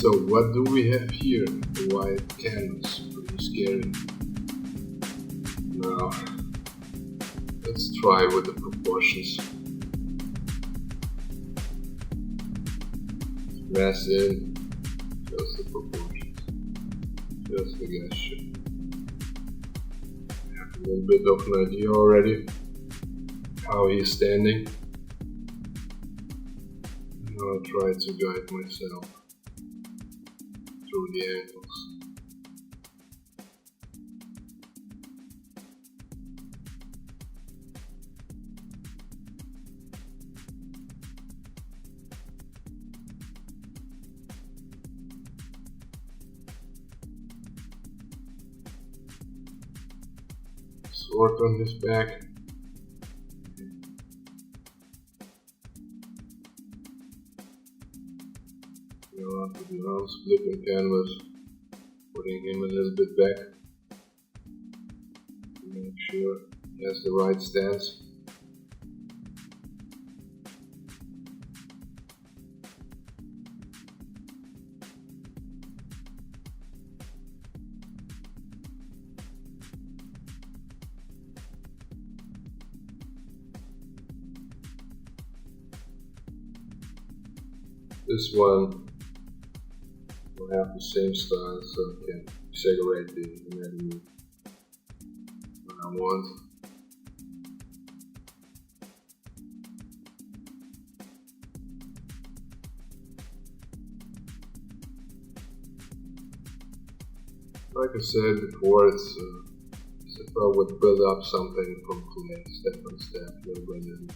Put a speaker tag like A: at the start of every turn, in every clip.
A: So what do we have here? A white canvas, pretty scary. Now, let's try with the proportions. Press in, just the proportions, just the gesture. I have a little bit of an idea already how he's standing. Now I'll try to guide myself through the angles. Sword on his back. Now after the arms, flipping canvas, putting him a little bit back to make sure he has the right stance. This one will have the same style, so I can segregate the anatomy when I want. Like I said before, it's if I would build up something from clay, step by step, little by little.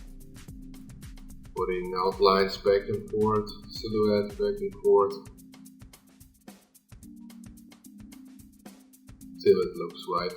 A: Putting outlines back and forth, silhouettes back and forth, till it looks right.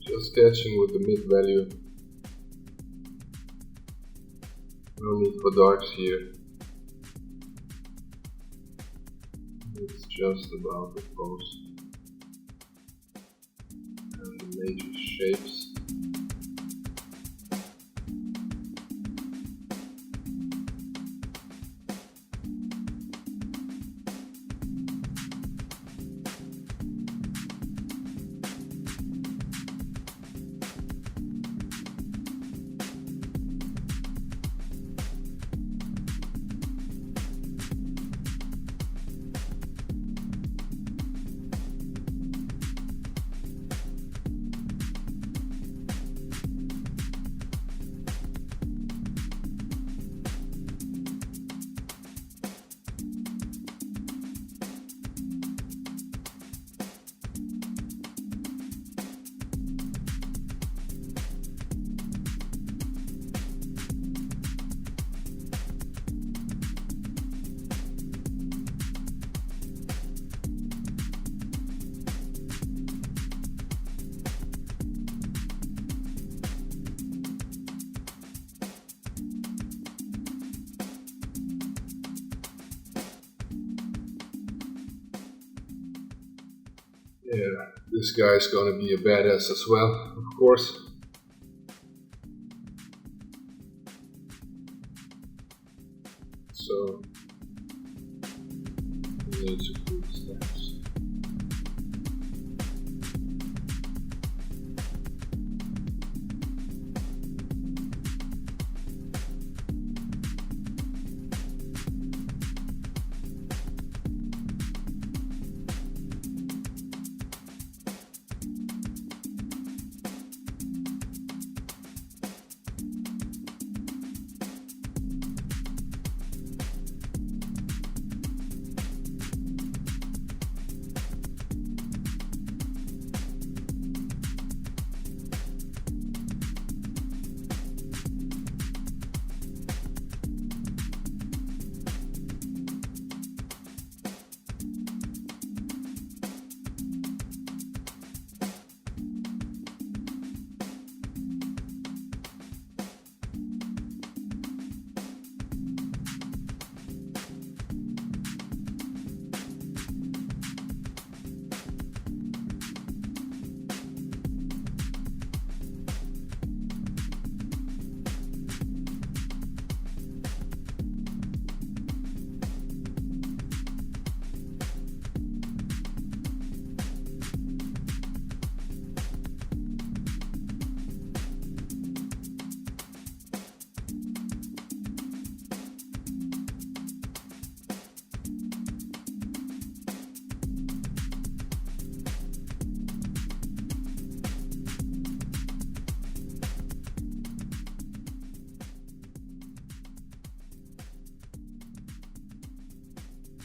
A: Just sketching with the mid value. No need for darks here. It's just about the pose and the major shapes. Yeah, this guy's gonna be a badass as well, of course. So, he needs a cool stance.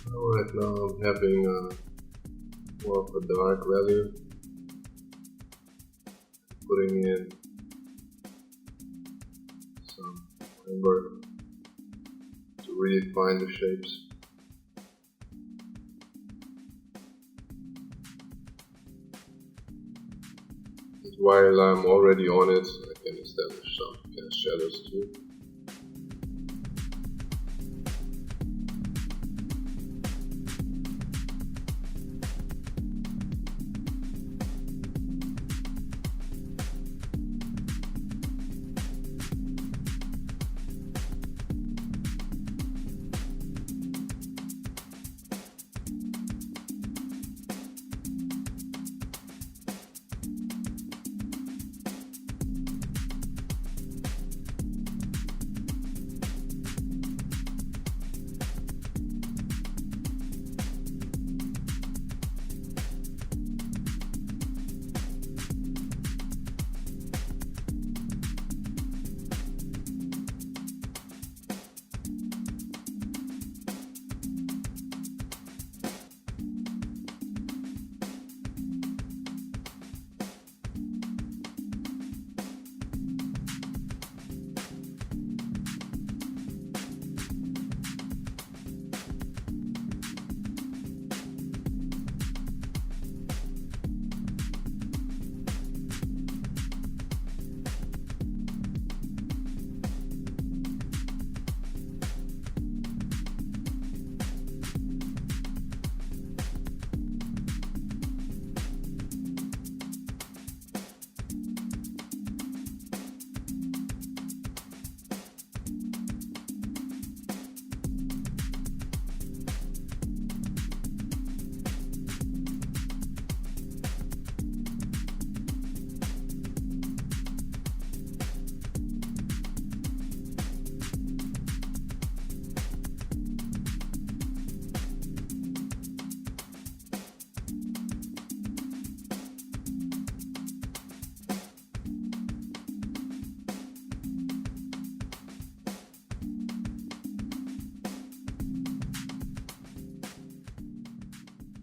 A: Right now I'm having more of a dark value, putting in some amber to redefine the shapes. And while I'm already on it, I can establish some cast shadows too.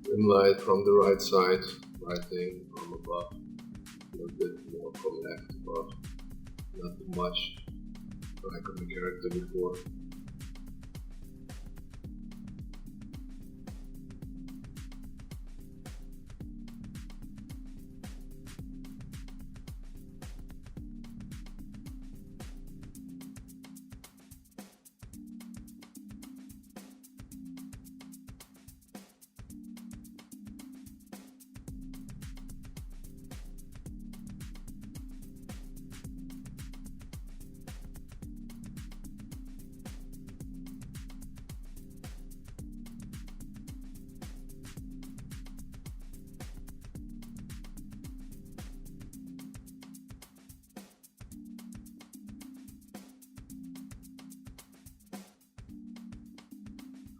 A: Rim light from the right side, lighting from above, a little bit more from left above, not too much like on the character before.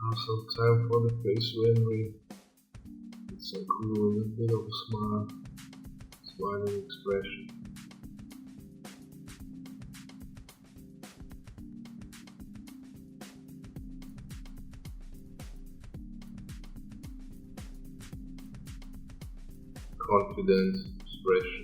A: Also time for the face rendering. It's so cool, a little bit of a smile, smiling expression. Confident expression.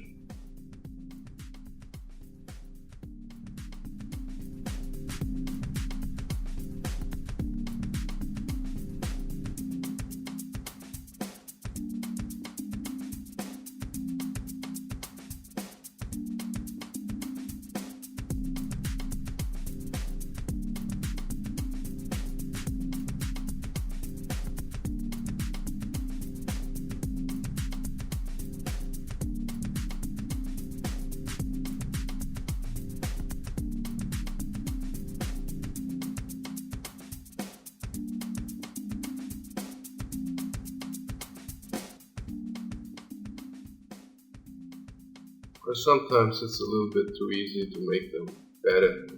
A: Or sometimes it's a little bit too easy to make them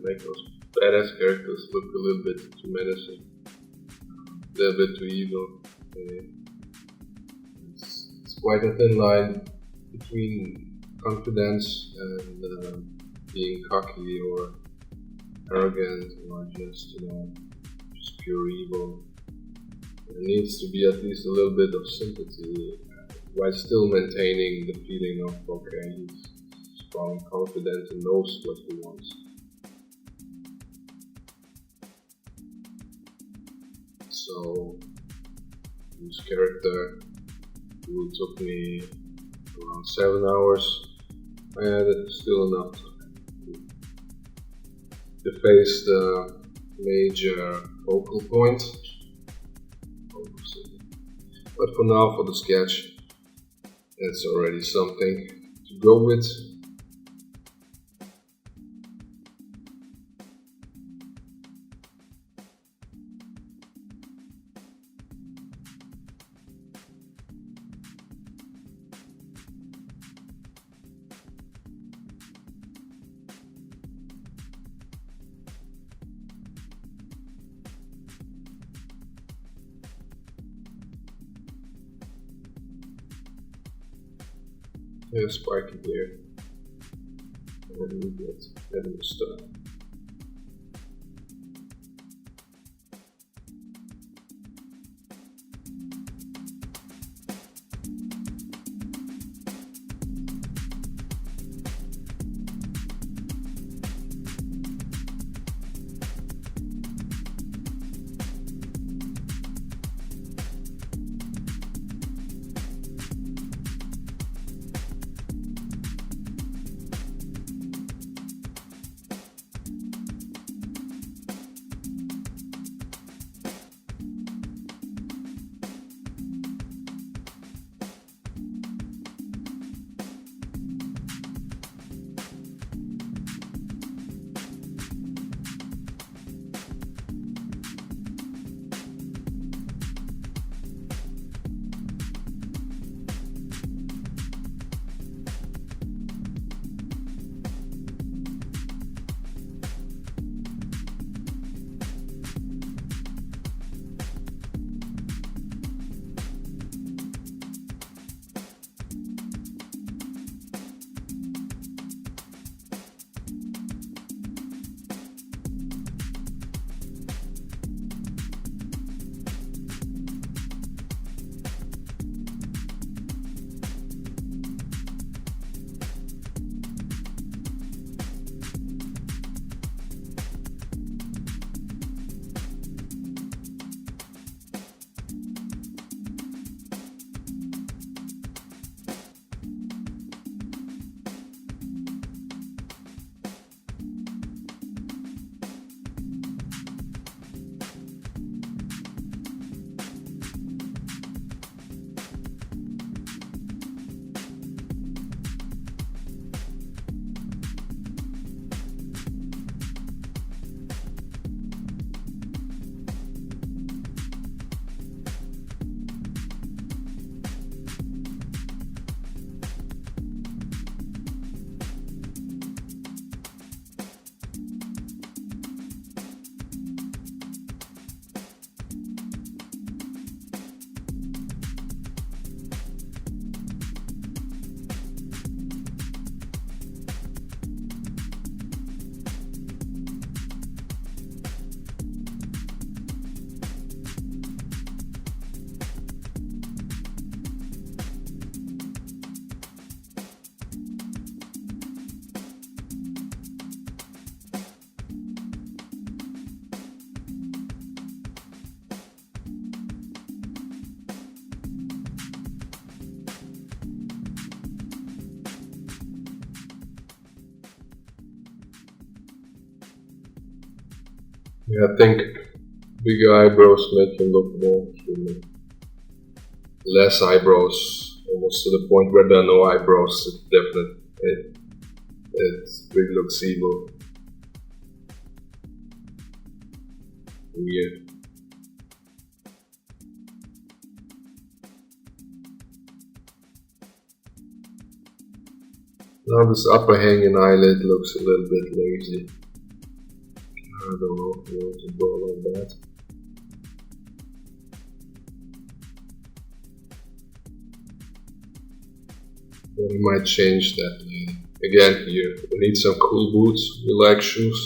A: make those badass characters look a little bit too menacing, a little bit too evil. It's quite a thin line between confidence and being cocky or arrogant or just pure evil. There needs to be at least a little bit of sympathy, while still maintaining the feeling of, okay, he's strong and confident and knows what he wants. So, this character, it took me around 7 hours, and it's still enough time to face the major focal point. But for now, for the sketch, that's already something to go with. Yeah, spiky here. And we get heading stuff. Yeah, I think bigger eyebrows make him look more human. Less eyebrows, almost to the point where there are no eyebrows, it really looks evil. Weird. Now this upper hanging eyelid looks a little bit lazy. I don't know if you want to go like that. Then we might change that later. Again, here we need some cool boots, relaxed shoes.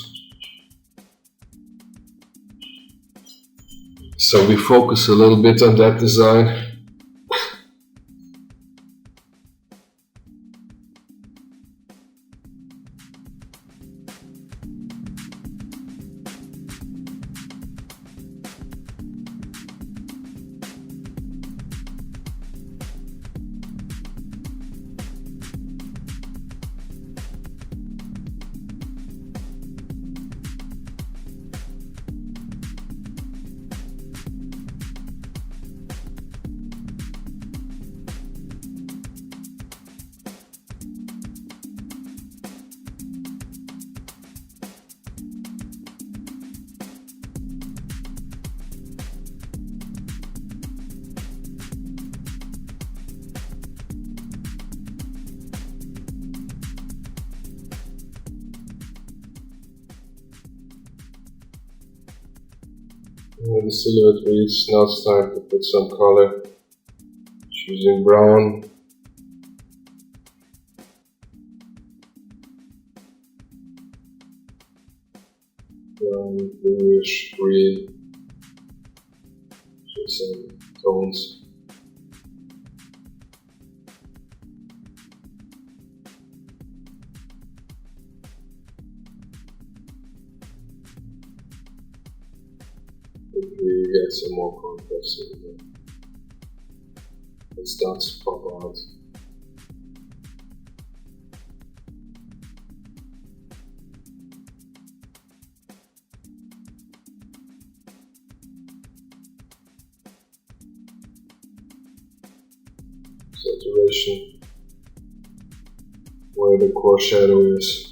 A: So we focus a little bit on that design. When the silhouette reads, now it's time to put some color. Choosing brown. Brown, bluish, green. Just some tones. We get some more contrast in there. It starts to pop out. Saturation, where the core shadow is.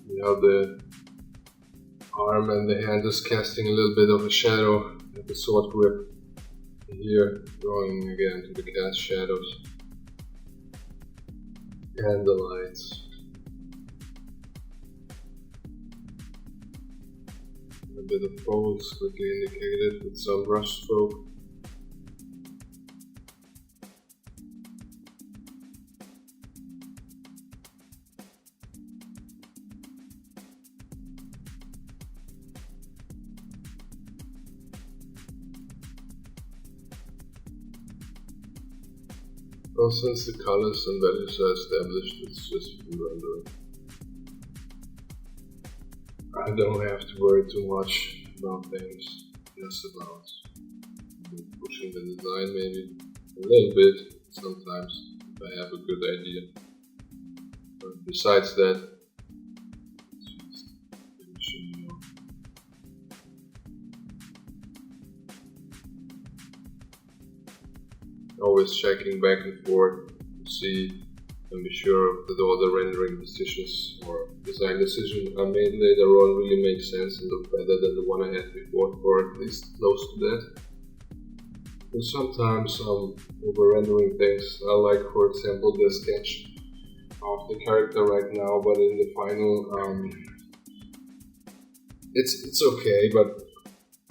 A: the arm and the hand is casting a little bit of a shadow at the sword grip. Here, drawing again to the cast shadows and the lights. A bit of folds quickly indicated with some brush stroke. Well, since the colors and values are established, it's just rendering. I don't have to worry too much about things, just about pushing the design maybe a little bit sometimes if I have a good idea. But besides that, it's just finishing, always checking back and forth to see and be sure that all the rendering decisions or design decisions I made later on really make sense and look better than the one I had before, or at least close to that. And sometimes I'm over-rendering things. I like, for example, the sketch of the character right now, but in the final, it's okay, but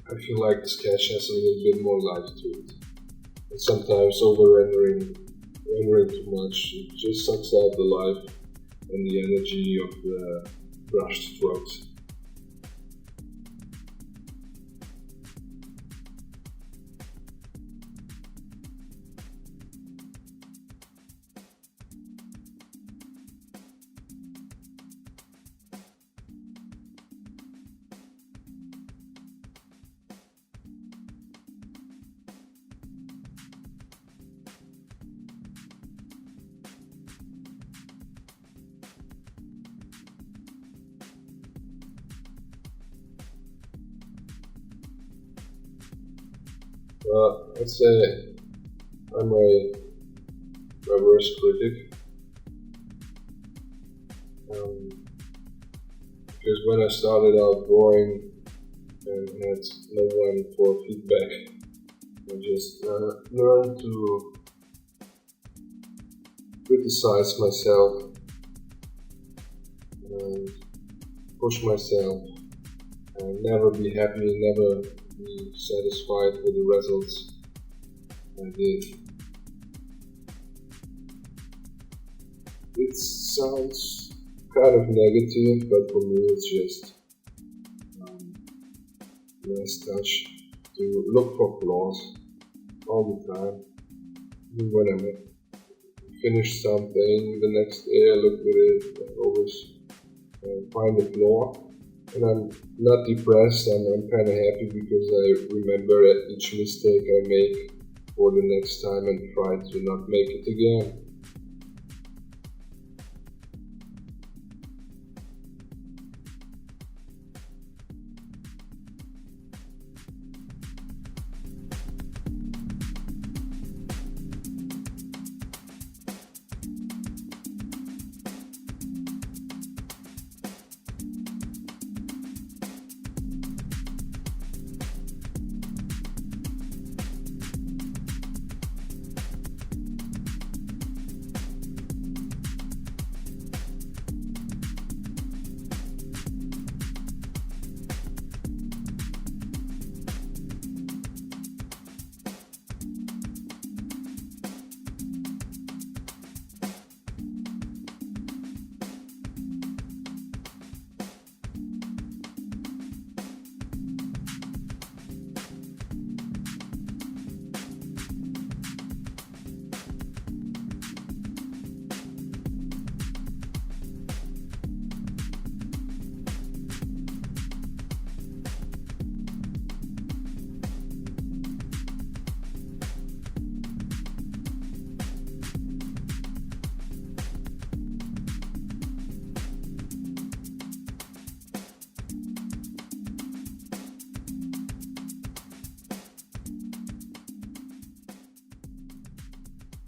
A: I feel like the sketch has a little bit more life to it. And sometimes over-rendering too much, it just sucks out the life and the energy of the brush strokes. I'd say I'm my worst critic, because when I started out drawing and had no one for feedback, I just learned to criticize myself and push myself and never be happy, never be satisfied with the results I did. It sounds kind of negative, but for me it's just a nice touch to look for flaws all the time. Even when I finish something, the next day I look at it, I always find a flaw. And I'm not depressed, I'm kind of happy because I remember each mistake I make for the next time and try to not make it again.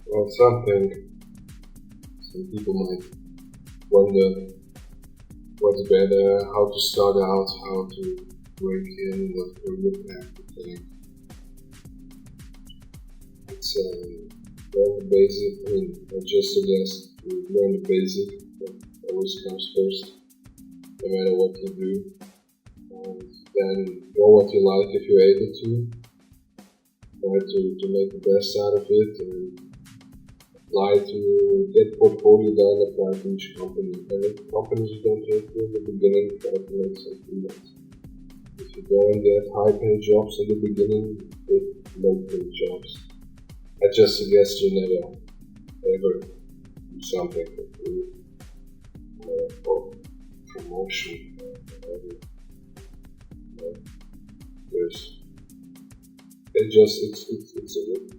A: Well, some people might wonder what what's better, how to start out, how to break in, what career path to take. It's learn the basic. I just suggest to learn the basic. That always comes first, no matter what you do. And then know what you like if you're able to. Try to make the best out of it and apply to get portfolio done, apply to each company. And if companies you don't take in the beginning, try to make some freelance. If you don't get high paid jobs in the beginning, get low paid jobs. I just suggest you never ever do something for free or promotion or whatever. It's a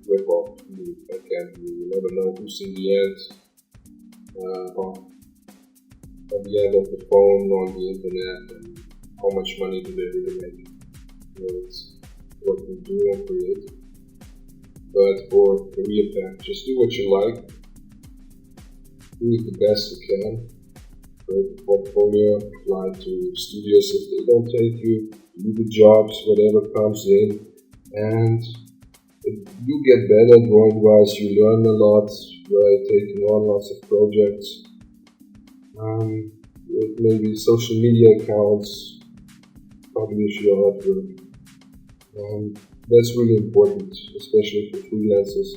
A: rip off. You never know who's in the end, on the end of the phone, on the internet, and how much money do they really make. It's what you do and create. But for career path, just do what you like. Do it the best you can. Create a portfolio, apply to studios if they don't take you, do the jobs, whatever comes in, and you get better drawing-wise, you learn a lot by taking on lots of projects. With maybe social media accounts, publish your artwork. That's really important, especially for freelancers.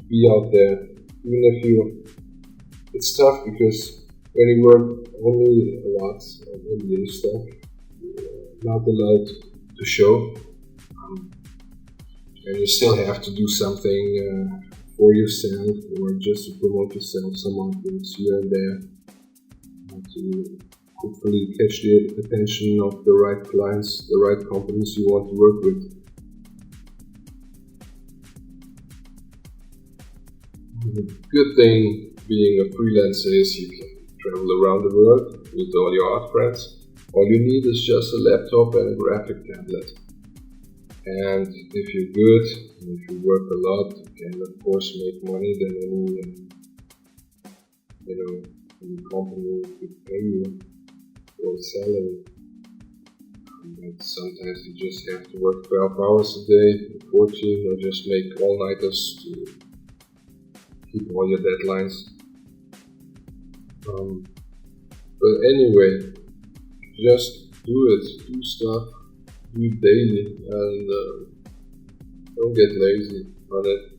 A: Be out there, even if it's tough because when you work only a lot on the stuff, you're not allowed to show, and you still have to do something for yourself or just to promote yourself, some artworks here and there, to hopefully catch the attention of the right clients, the right companies you want to work with. The good thing being a freelancer is you can travel around the world with all your art friends. All you need is just a laptop and a graphic tablet. And if you're good, and if you work a lot, you can of course make money than any company could pay you for a salary. But sometimes you just have to work 12 hours a day, 14, or just make all-nighters to keep all your deadlines. But anyway, just do it, do stuff, do it daily, and don't get lazy on it.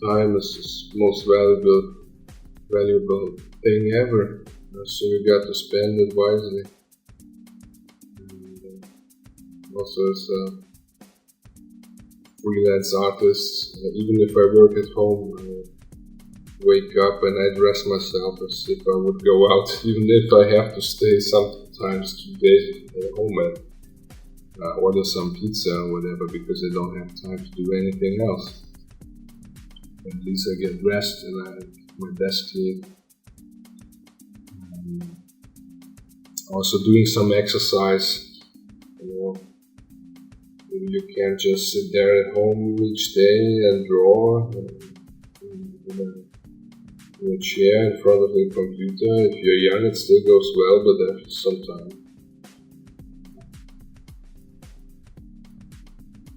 A: Time is the most valuable thing ever, so you got to spend it wisely. And also as a freelance artist, even if I work at home, I wake up and I dress myself as if I would go out, even if I have to stay sometimes 2 days at home and order some pizza or whatever because I don't have time to do anything else. At least I get dressed and I have my desk clean. Also doing some exercise. You can't just sit there at home each day and draw in a chair in front of the computer. If you're young, it still goes well, but after some time,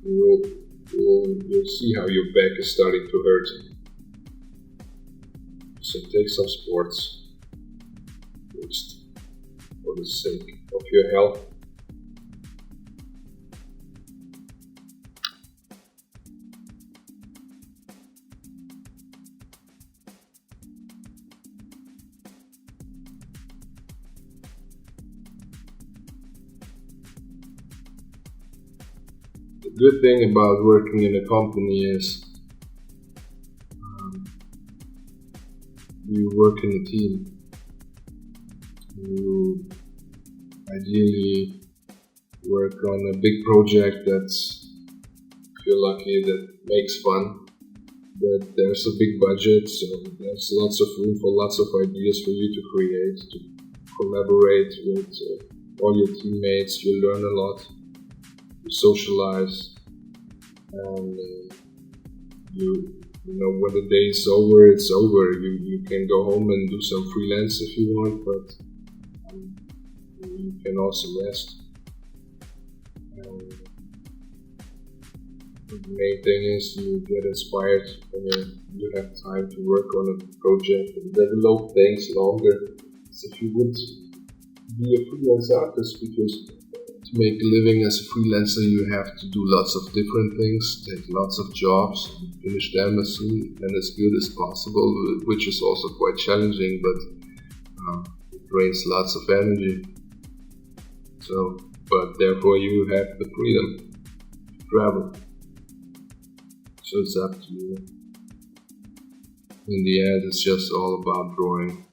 A: you'll see how your back is starting to hurt. So take some sports, just for the sake of your health. The good thing about working in a company is you work in a team. You ideally work on a big project that's, if you're lucky, that makes fun. But there's a big budget, so there's lots of room for lots of ideas for you to create, to collaborate with all your teammates. You learn a lot. You socialize, and you when the day is over, it's over. You can go home and do some freelance if you want, but you can also rest. The main thing is you get inspired when you have time to work on a project and develop things longer. So if you would be a freelance artist, because to make a living as a freelancer you have to do lots of different things, take lots of jobs, finish them as soon and as good as possible, which is also quite challenging, but it drains lots of energy. But therefore you have the freedom to travel. So it's up to you. In the end, it's just all about drawing.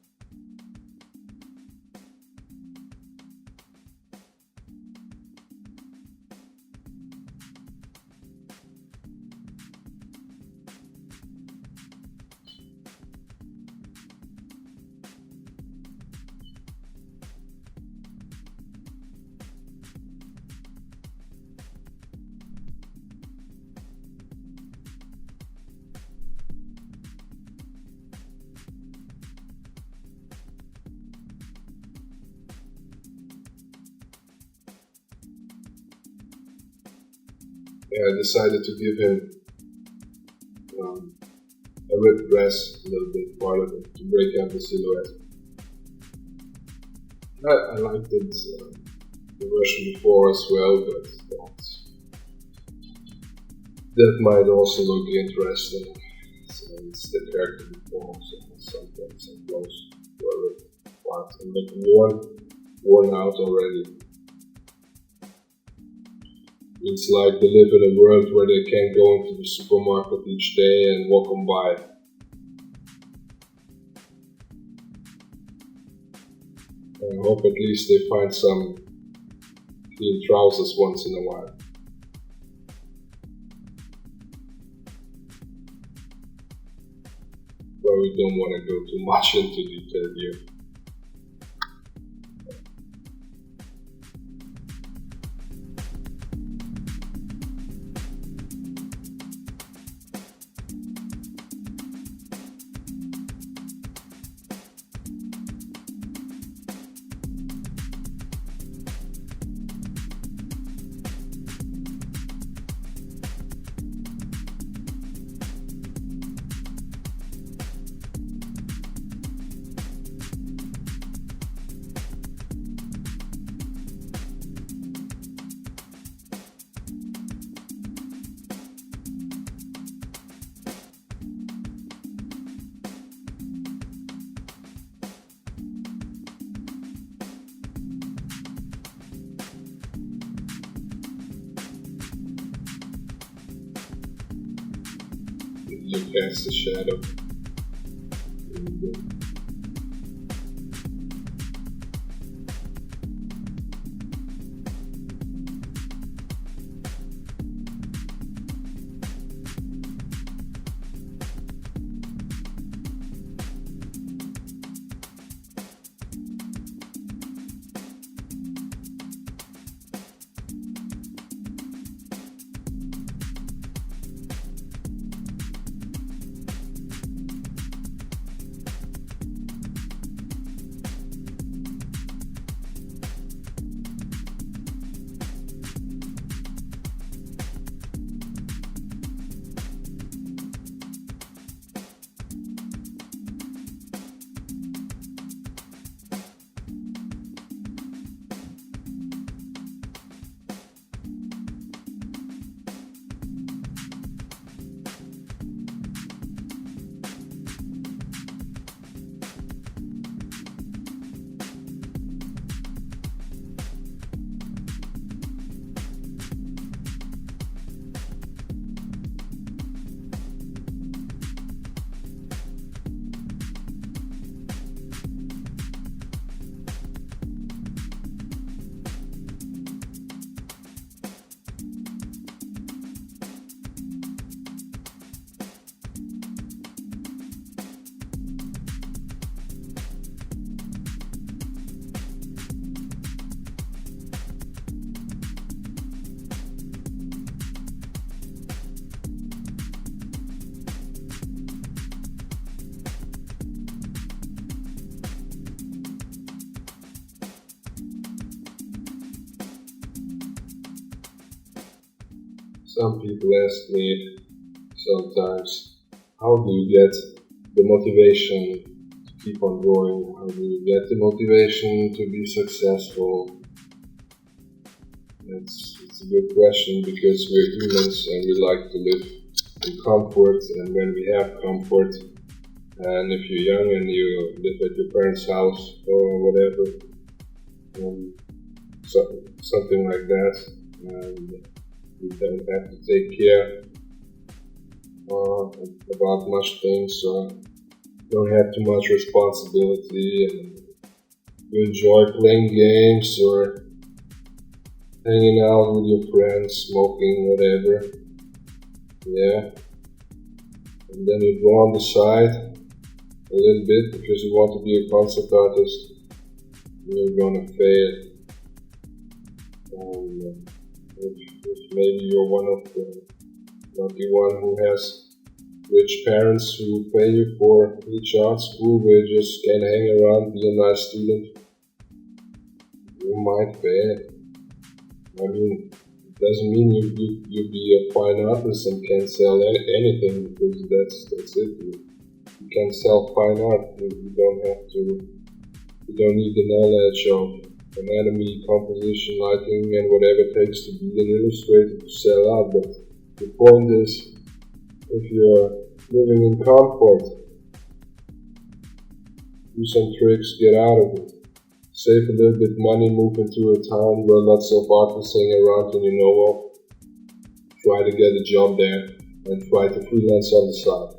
A: I decided to give him a ripped dress, a little bit part of it, to break up the silhouette. I liked it, the version before as well, but that might also look interesting. So it's the character before, so sometimes some clothes were ripped apart and look worn out already. It's like they live in a world where they can't go into the supermarket each day and walk on by. I hope at least they find some clean trousers once in a while. But we don't want to go too much into detail here. You cast the shadow. Some people ask me sometimes, how do you get the motivation to keep on going? How do you get the motivation to be successful? It's a good question, because we're humans and we like to live in comfort, and when we have comfort, and if you're young and you live at your parents' house or whatever, something like that, and you don't have to take care about much things, or don't have too much responsibility, and you enjoy playing games or hanging out with your friends, smoking, whatever. Yeah. And then you go on the side a little bit because you want to be a concert artist. You're gonna fail. And if maybe you're one of the lucky one who has rich parents who pay you for each art school where you just can hang around, be a nice student, you might fail. I mean, it doesn't mean you be a fine artist and can sell anything, because that's it. You can sell fine art. You don't need the knowledge of anatomy, composition, lighting, and whatever it takes to be an illustrator to sell out. But the point is, if you're living in comfort, do some tricks, get out of it. Save a little bit money, move into a town where lots of artists hang around and you know of. Try to get a job there and try to freelance on the side.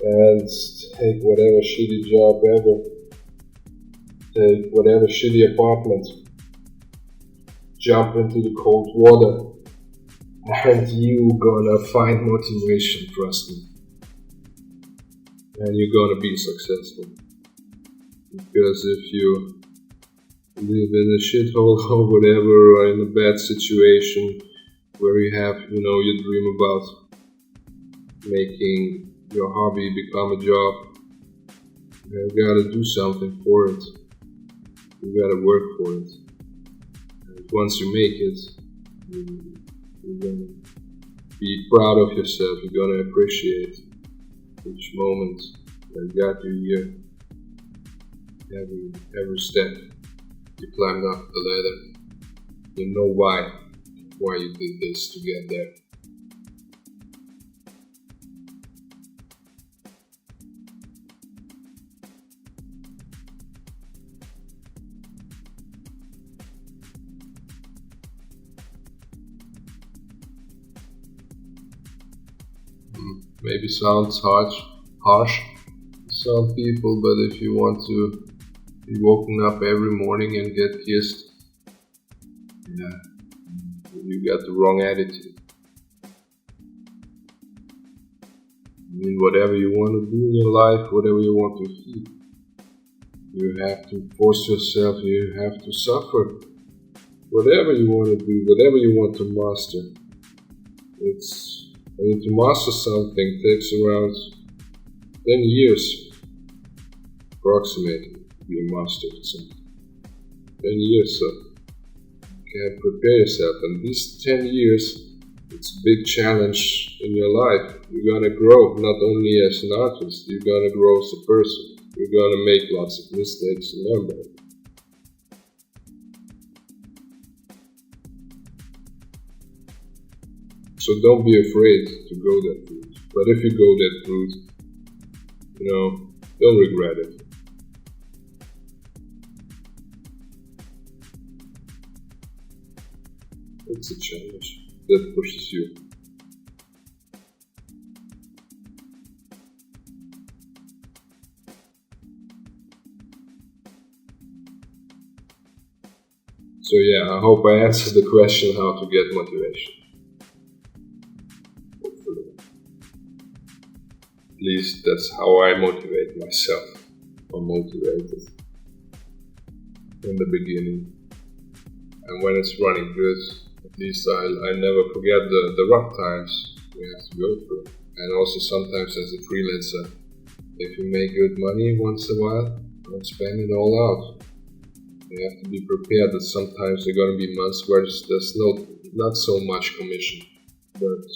A: And take whatever shitty job ever. Take whatever shitty apartment. Jump into the cold water. And you gonna find motivation, trust me. And you're gonna be successful. Because if you live in a shithole or whatever, or in a bad situation where you have, you dream about making your hobby become a job, you gotta do something for it. You gotta work for it. And once you make it, you're gonna be proud of yourself. You're gonna appreciate each moment that got you here. Every step you climbed up the ladder, you know why you did this to get there. Maybe sounds harsh to some people, but if you want to be woken up every morning and get kissed, you got the wrong attitude. I mean, whatever you want to do in your life, whatever you want to feel, you have to force yourself, you have to suffer. Whatever you want to do, whatever you want to master, to master something takes around 10 years, approximately, to be a master of something. 10 years, so you can prepare yourself. And these 10 years, it's a big challenge in your life. You're gonna grow, not only as an artist, you're gonna grow as a person. You're gonna make lots of mistakes and learn about it. So don't be afraid to go that route. But if you go that route, don't regret it. It's a challenge that pushes you. So yeah, I hope I answered the question how to get motivation. At least that's how I motivate myself. I'm motivated in the beginning, and when it's running good, at least I never forget the rough times we have to go through. And also sometimes as a freelancer, if you make good money once in a while, don't spend it all out. You have to be prepared that sometimes there are going to be months where there's not so much commission. But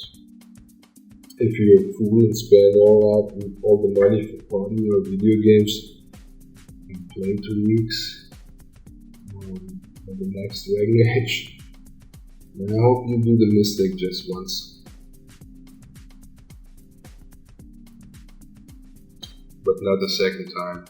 A: if you're a fool and spend all the money for party or video games and play 2 weeks on the next Dragon Age, then I hope you do the mistake just once, but not a second time.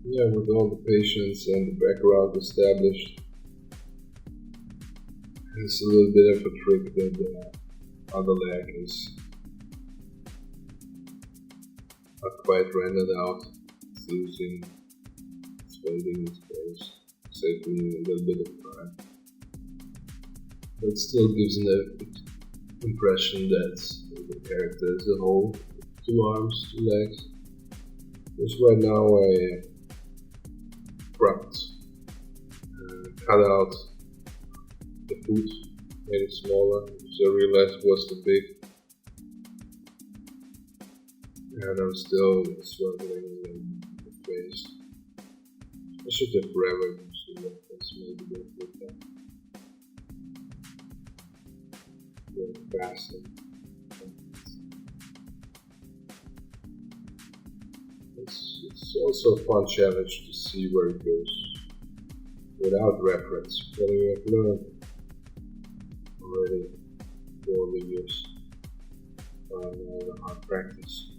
A: Yeah, with all the patience and the background established, it's a little bit of a trick that the other leg is not quite rendered out. It's losing, it's fading in space, saving a little bit of time. But still gives an impression that the character as a whole, 2 arms, 2 legs. Because right now I cropped, cut out the foot, made it smaller, because I realized it was too big. And I'm still struggling in the face. I should have forever so that's maybe good with that. Going faster. It's also a fun challenge to see where it goes without reference. But we have learned already 4 years on hard practice.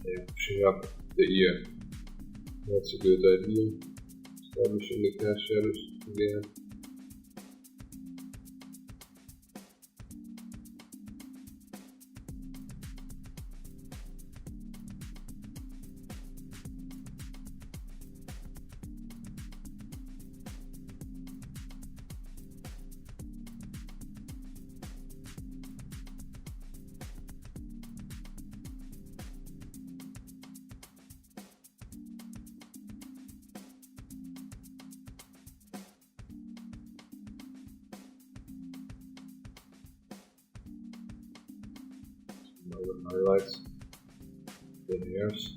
A: Yeah, pushing up the ear. That's a good idea. Establishing the cast shadows again. Highlights, the hairs.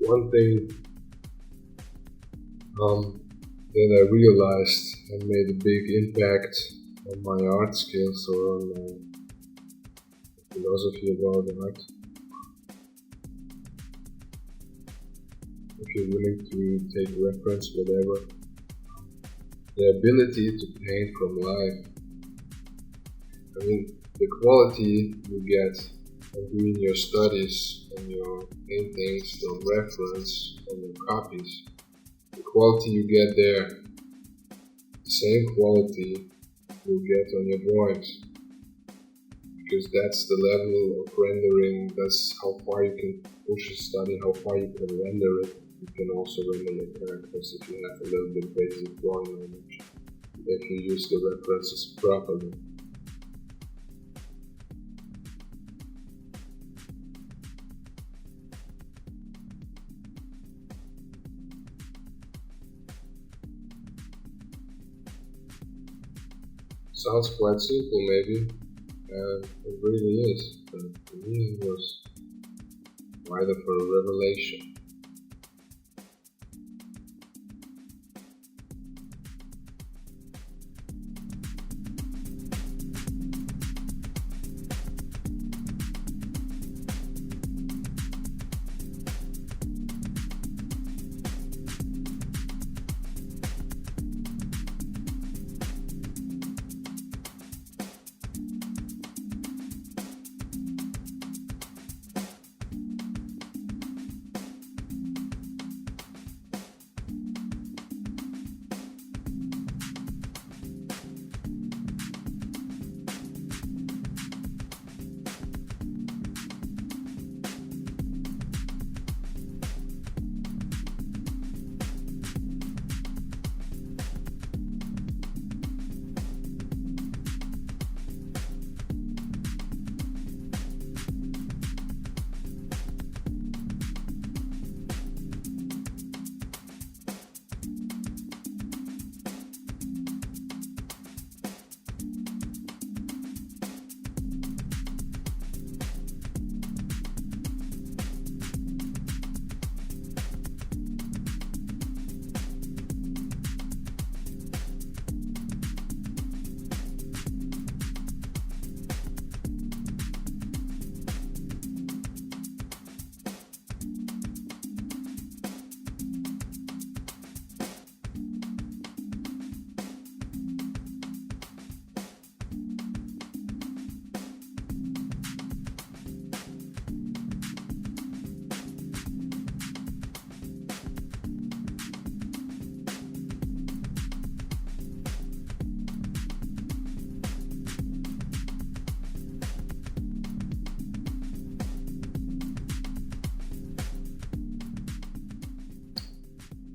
A: one thing that I realized and made a big impact on my art skills or on my philosophy about art. If you're willing to take reference, whatever, the ability to paint from life. I mean, the quality you get from doing your studies and your paintings from reference on your copies, the quality you get there, the same quality you get on your drawings. Because that's the level of rendering, that's how far you can push a study, how far you can render it. You can also render your characters if you have a little bit basic drawing knowledge, if you use the references properly. Sounds quite simple maybe, and it really is, but to me it was quite of a revelation.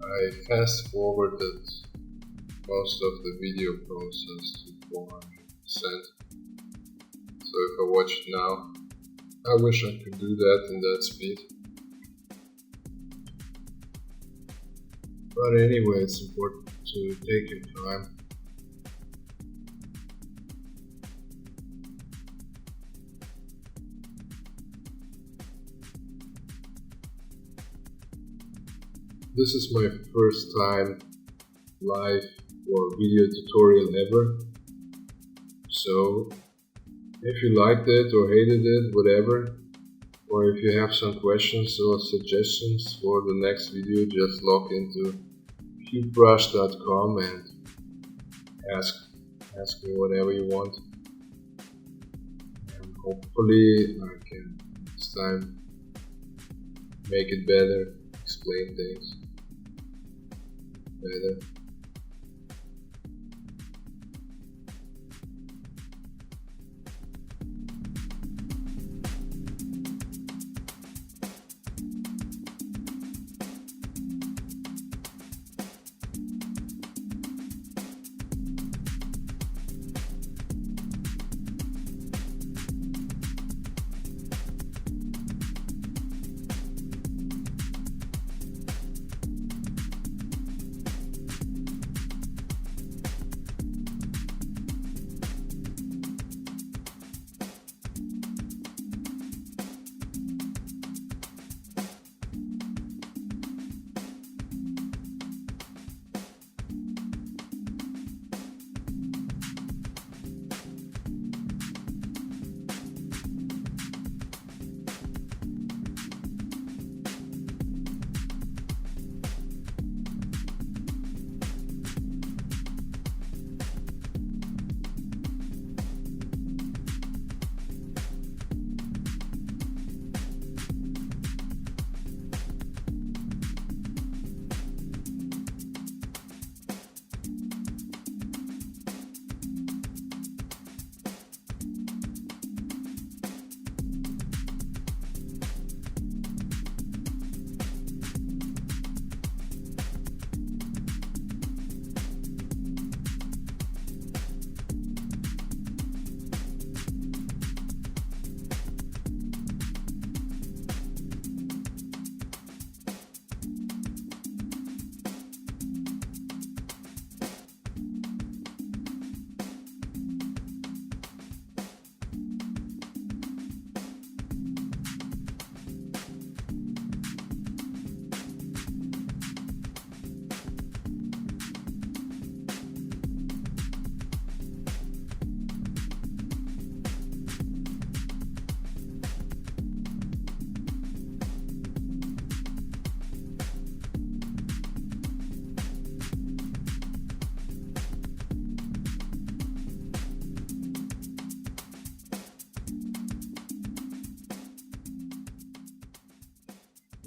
A: I fast forwarded most of the video process to 400%. So if I watch it now, I wish I could do that in that speed. But anyway, it's important to take your time. This is my first time live or video tutorial ever. So if you liked it or hated it, whatever, or if you have some questions or suggestions for the next video, just log into cubebrush.com and ask me whatever you want. And hopefully I can next time make it better, explain things better.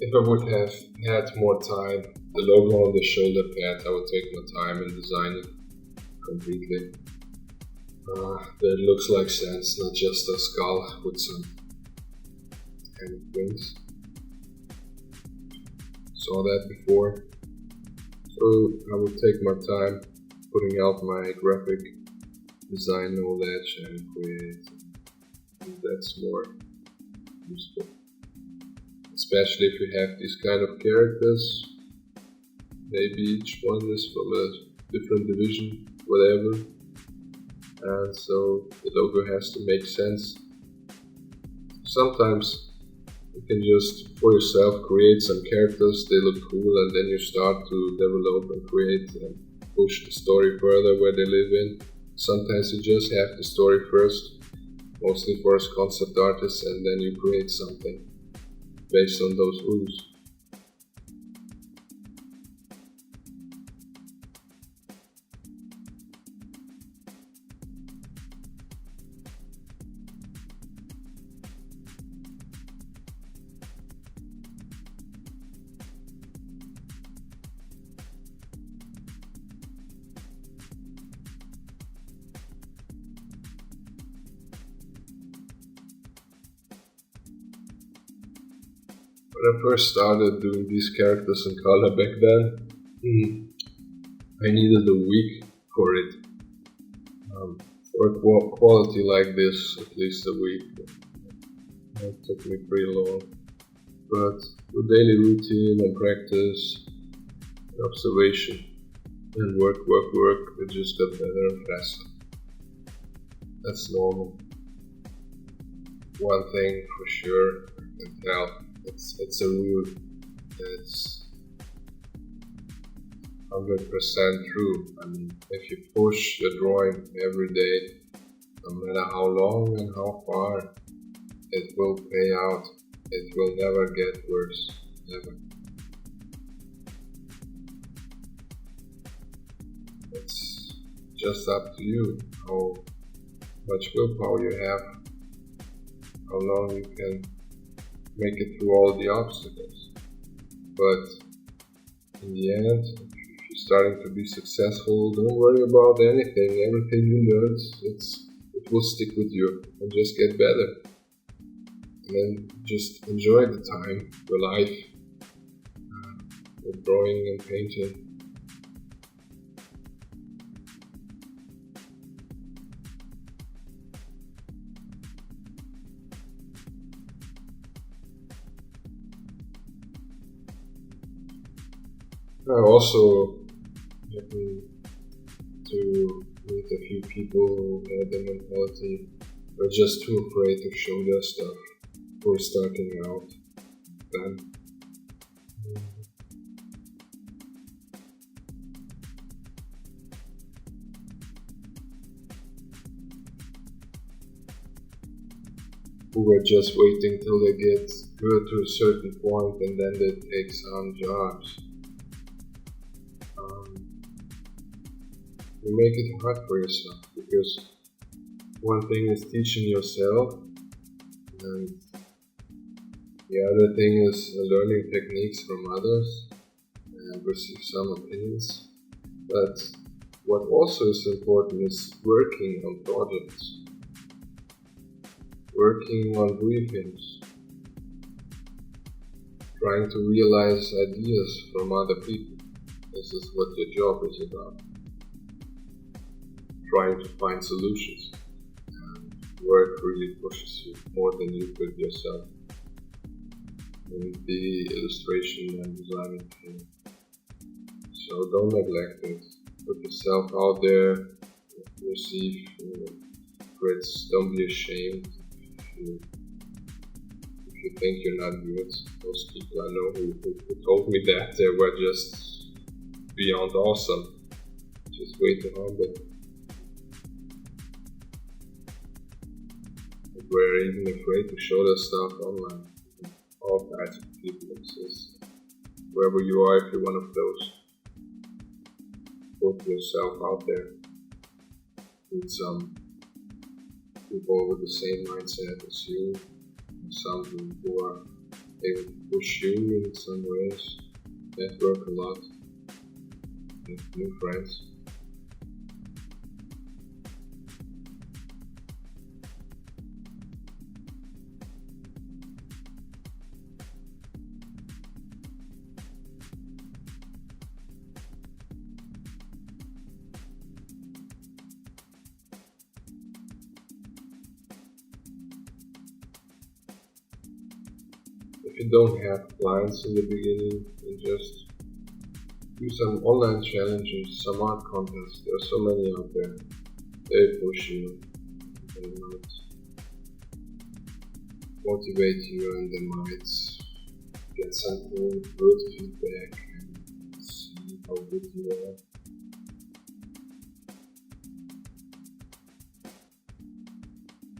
A: If I would have had more time, the logo on the shoulder pad, I would take my time and design it completely. That looks like sense, not just a skull with some kind of wings. Saw that before. So I would take my time putting out my graphic design knowledge and create. And that's more useful. Especially if you have these kind of characters. Maybe each one is from a different division, whatever. And so the logo has to make sense. Sometimes you can just, for yourself, create some characters, they look cool, and then you start to develop and create and push the story further where they live in. Sometimes you just have the story first, mostly for us concept artists, and then you create something based on those rules. When I first started doing these characters in color back then, I needed a week for it. For a quality like this, at least a week. It took me pretty long. But with daily routine and practice, and observation, and work, it just got better and faster. That's normal. One thing for sure, I can tell. It's a rule that's 100% true. I mean, if you push the drawing every day, no matter how long and how far, it will pay out. It will never get worse. Never. It's just up to you how much willpower you have, how long you can make it through all the obstacles. But in the end, if you're starting to be successful, don't worry about anything. Everything you learned, it will stick with you and just get better. And then just enjoy the time, your life, with drawing and painting. I also happened to meet a few people who had the mentality were just too afraid to show their stuff or starting out then. Who were just waiting till they get good to a certain point and then they take some jobs. You make it hard for yourself because one thing is teaching yourself and the other thing is learning techniques from others and receive some opinions. But what also is important is working on projects, working on briefings, trying to realize ideas from other people. This is what your job is about. Trying to find solutions, and work really pushes you more than you could yourself in the illustration and designing field. So don't neglect it. Put yourself out there, receive crits. Don't be ashamed if you think you're not good. Most people I know who told me that they were just beyond awesome, just way too humble. We're even afraid to show their stuff online. All kinds of people exist. Wherever you are, if you're one of those, put yourself out there. Meet some people with the same mindset as you, some who are They will push you in some ways, network a lot, make new friends. If you don't have clients in the beginning, then just do some online challenges, some art contests. There are so many out there. They push you, they might motivate you, and they might get some cool, good feedback and see how good you are.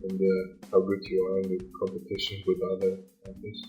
A: And how good you are in the competition with other artists.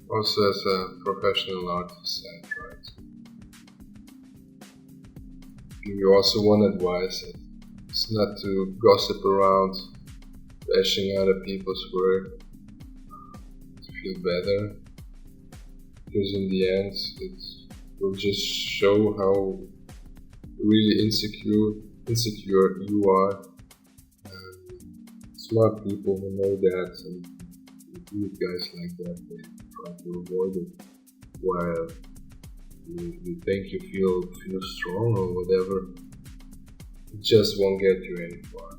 A: Also, as a professional artist, I try to give you also one advice: it's not to gossip around, bashing other people's work to feel better, because in the end it will just show how really insecure you are. Smart people who know that and good guys like that, they try to avoid it, while you think you feel strong or whatever, it just won't get you any far.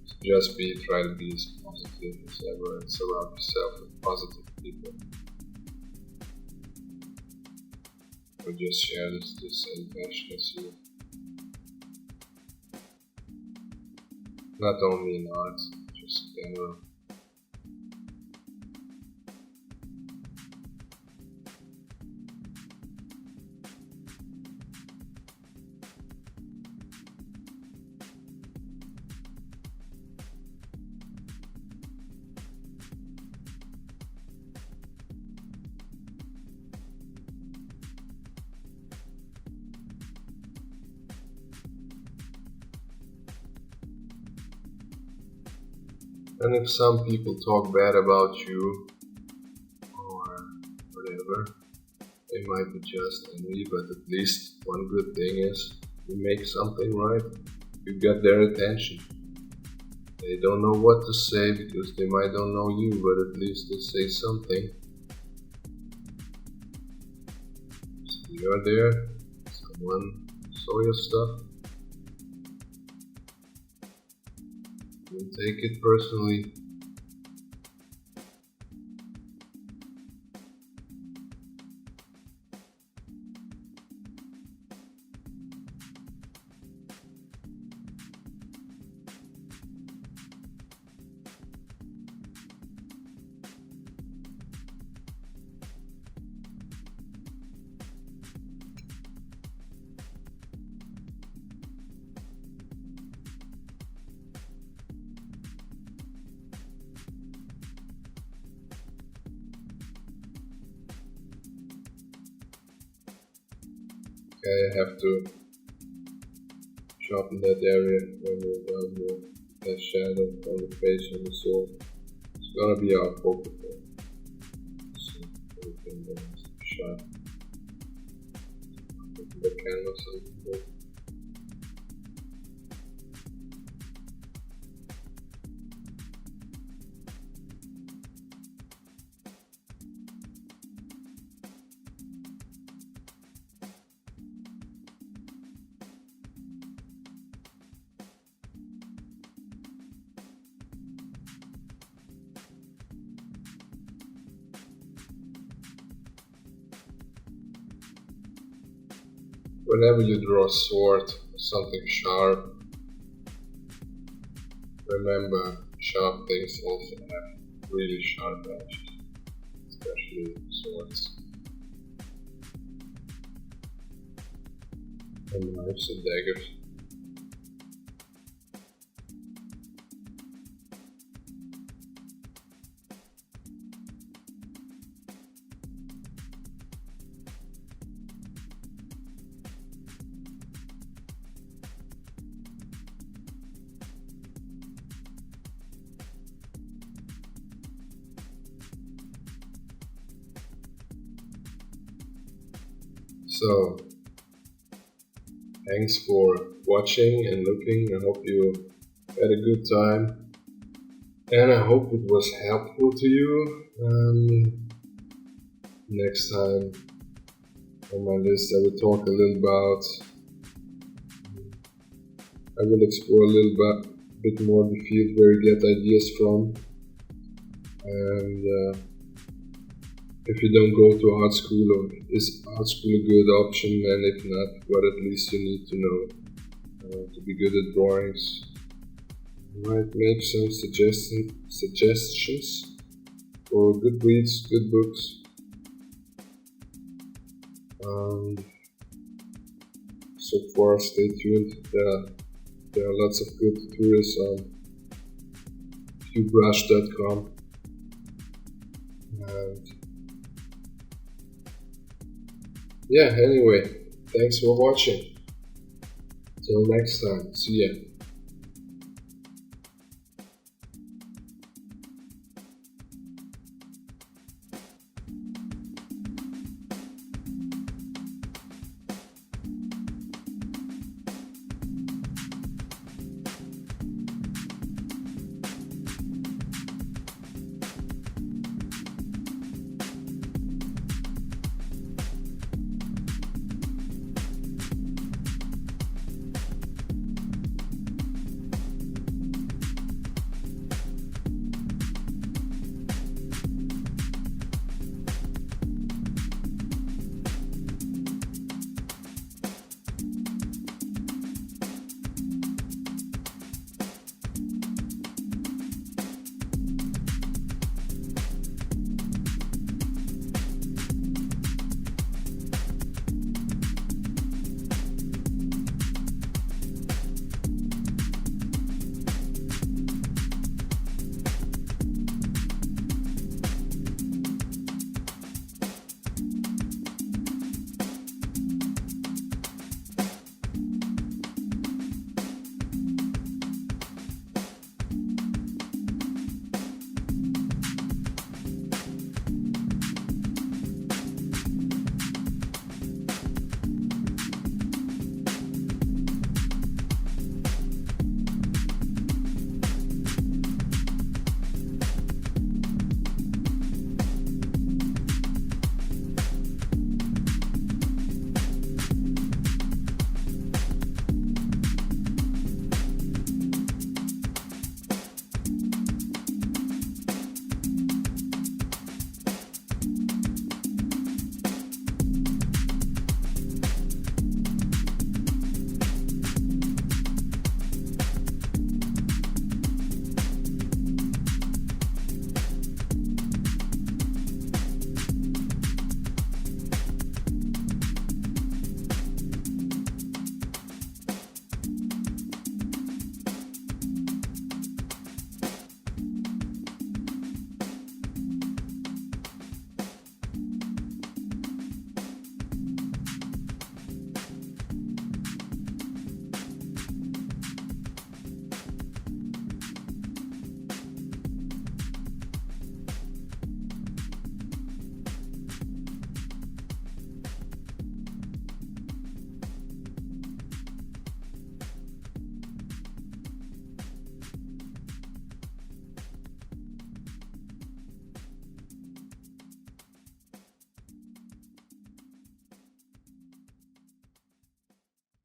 A: So just try to be as positive as ever and surround yourself with positive people. Or just share the same passion as you. Not only in art, just in general. And if some people talk bad about you or whatever, they might be just angry, but at least one good thing is you make something right. You get their attention. They don't know what to say because they might don't know you, but at least they say something. So you're there, someone saw your stuff. Don't take it personally. Okay, I have to sharpen that area when we're down here. That shadow on the face and the soul. It's gonna be our focal point. So everything that is sharp. the canvas a little bit. Whenever you draw a sword or something sharp, remember sharp things also have really sharp edges, especially swords and knives and daggers. So, thanks for watching and looking. I hope you had a good time, and I hope it was helpful to you. Next time on my list, I will talk a little about. I will explore a little bit more the field where you get ideas from, and if you don't go to art school, or is art school a good option? And if not, what at least you need to know to be good at drawings. I might make some suggestions for good reads, good books. So far, stay tuned. There are lots of good tutorials on qbrush.com. And yeah, anyway, thanks for watching. Till next time, see ya.